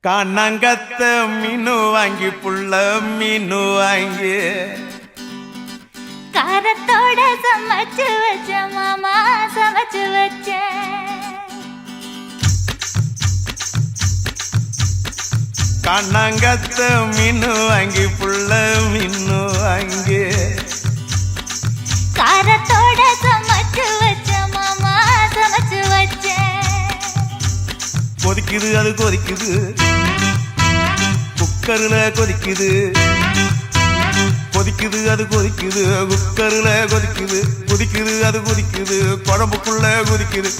காணாங்கத்த மீனு வாங்கி புள்ள மீனு வாங்கி காரத்தோட சமைச்சு வச்ச மாமா சமைச்சு வச்ச காணாங்கத்த மீனு வாங்கி புள்ள மீனு வாங்கி காரத்தோட சமைச்சு வச்ச மாமா சமைச்சு வச்ச கொதிக்குது அது கொதிக்குது குக்கர்ல கொதிக்குது கொதிக்குது அது கொதிக்குது குக்கர்ல கொதிக்குது கொதிக்குது அது கொதிக்குது குழம்புக்குள்ள கொதிக்குது